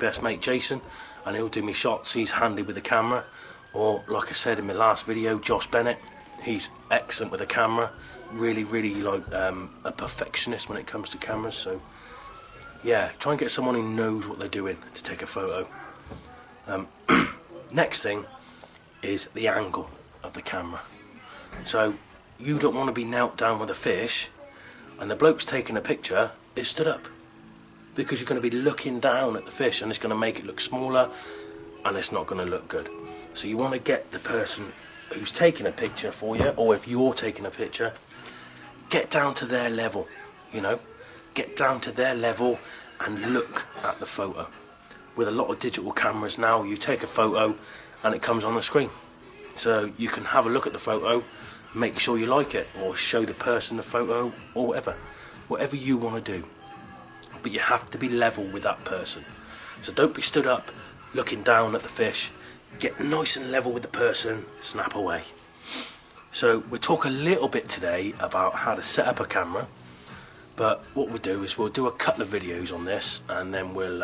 best mate Jason, and he'll do me shots. He's handy with the camera. Or like I said in my last video, Josh Bennett, he's excellent with the camera, really like a perfectionist when it comes to cameras. So yeah, try and get someone who knows what they're doing to take a photo. Next thing is the angle of the camera. So you don't want to be knelt down with a fish and the bloke's taking a picture is stood up, because you're going to be looking down at the fish and it's going to make it look smaller and it's not going to look good. So you want to get the person who's taking a picture for you, or if you're taking a picture, get down to their level, you know, get down to their level and look at the photo. With a lot of digital cameras now, you take a photo and it comes on the screen. So you can have a look at the photo, make sure you like it, or show the person the photo, or whatever you want to do. But you have to be level with that person. So don't be stood up looking down at the fish. Get nice and level with the person, snap away. So we'll talk a little bit today about how to set up a camera, but what we'll do is we'll do a couple of videos on this, and then we'll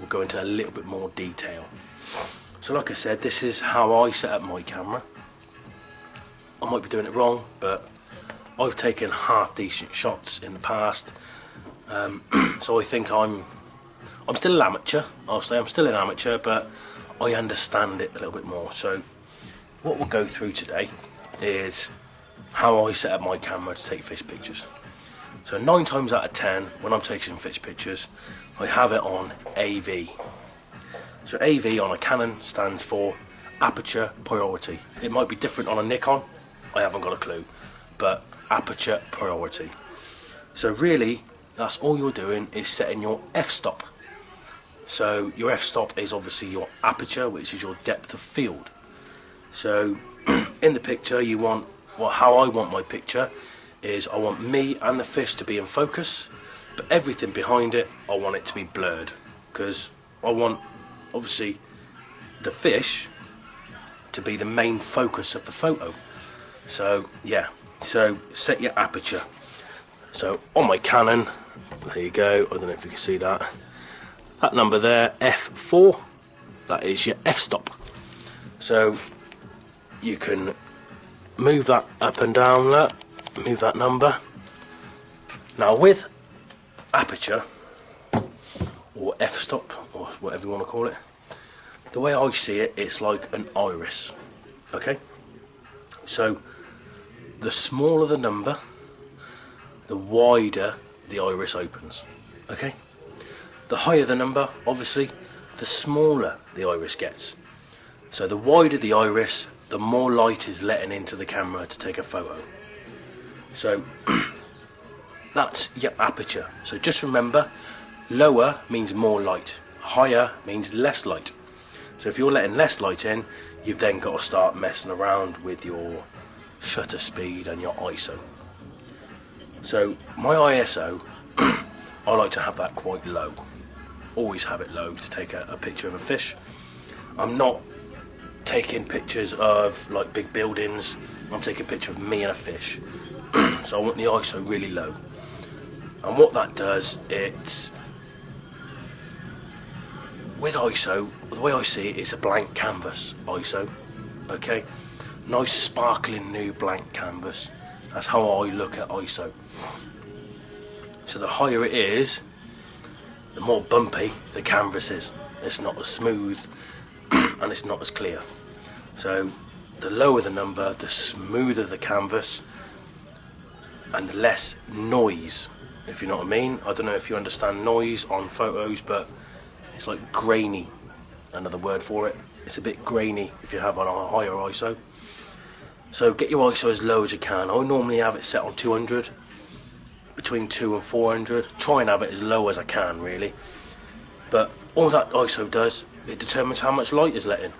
go into a little bit more detail. So like I said, this is how I set up my camera. I might be doing it wrong, but I've taken half decent shots in the past. So I think I'm still an amateur. I'll say I'm still an amateur, but I understand it a little bit more. So what we'll go through today is how I set up my camera to take fish pictures. So 9 times out of 10 when I'm taking fish pictures, I have it on AV. So AV on a Canon stands for aperture priority. It might be different on a Nikon, I haven't got a clue, but aperture priority. So really, that's all you're doing is setting your f-stop. So your f-stop is obviously your aperture, which is your depth of field. So in the picture you want, well, how I want my picture is I want me and the fish to be in focus, but everything behind it I want it to be blurred, because I want obviously the fish to be the main focus of the photo. So yeah, so set your aperture. So on my Canon, there you go, I don't know if you can see that. That number there, f4, that is your f-stop. So you can move that up and down, move that number. Now with aperture, or f-stop, or whatever you want to call it, the way I see it, it's like an iris, okay? So the smaller the number, the wider the iris opens, okay? The higher the number, obviously, the smaller the iris gets. So the wider the iris, the more light is letting into the camera to take a photo. So that's your aperture. So just remember, lower means more light, higher means less light. So if you're letting less light in, you've then got to start messing around with your shutter speed and your ISO. So my ISO, I like to have that quite low. Always have it low to take a picture of a fish. I'm not taking pictures of like big buildings, I'm taking a picture of me and a fish. So I want the ISO really low. And what that does, it's, with ISO, the way I see it, it's a blank canvas ISO, okay? Nice sparkling new blank canvas. That's how I look at ISO. So the higher it is, the more bumpy the canvas is. It's not as smooth and it's not as clear. So the lower the number, the smoother the canvas and the less noise, if you know what I mean. I don't know if you understand noise on photos, but it's like grainy, another word for it. It's a bit grainy if you have on a higher ISO. So get your ISO as low as you can. I normally have it set on 200, between 200 and 400. Try and have it as low as I can, really. But all that ISO does, it determines how much light is let in.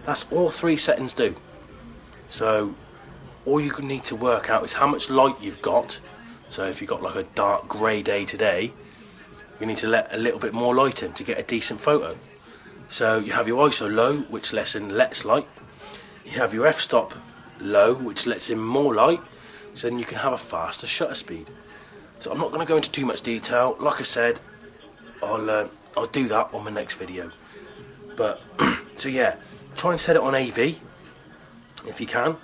That's all 3 settings do. So all you need to work out is how much light you've got. So if you've got like a dark grey day today, you need to let a little bit more light in to get a decent photo. So you have your ISO low, which lets in less light. You have your f-stop low, which lets in more light, so then you can have a faster shutter speed. So I'm not going to go into too much detail. Like I said, I'll I'll do that on my next video. But so yeah, try and set it on AV if you can,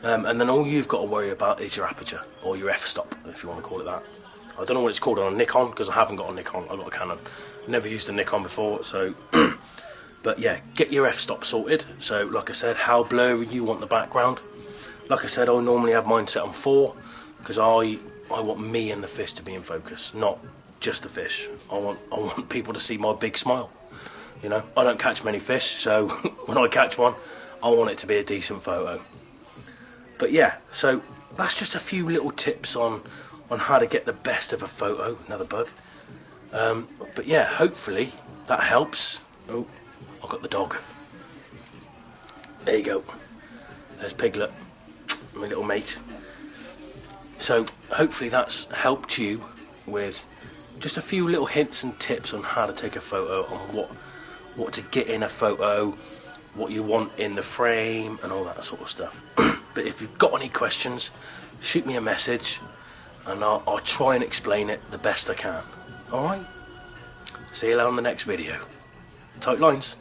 and then all you've got to worry about is your aperture, or your f-stop, if you want to call it that. I don't know what it's called on a Nikon, because I haven't got a Nikon, I've got a Canon. Never used a Nikon before, so but yeah, get your f-stop sorted. So like I said, how blurry you want the background. Like I said, I normally have mine set on 4, because I want me and the fish to be in focus, not just the fish. I want people to see my big smile. You know, I don't catch many fish, so when I catch one, I want it to be a decent photo. But yeah, so that's just a few little tips on how to get the best of a photo. Another bug. But yeah, hopefully that helps. Oh, I've got the dog. There you go. There's Piglet, my little mate. So hopefully that's helped you with just a few little hints and tips on how to take a photo, on what to get in a photo, what you want in the frame, and all that sort of stuff. But if you've got any questions, shoot me a message, and I'll try and explain it the best I can. Alright? See you on the next video. Tight lines.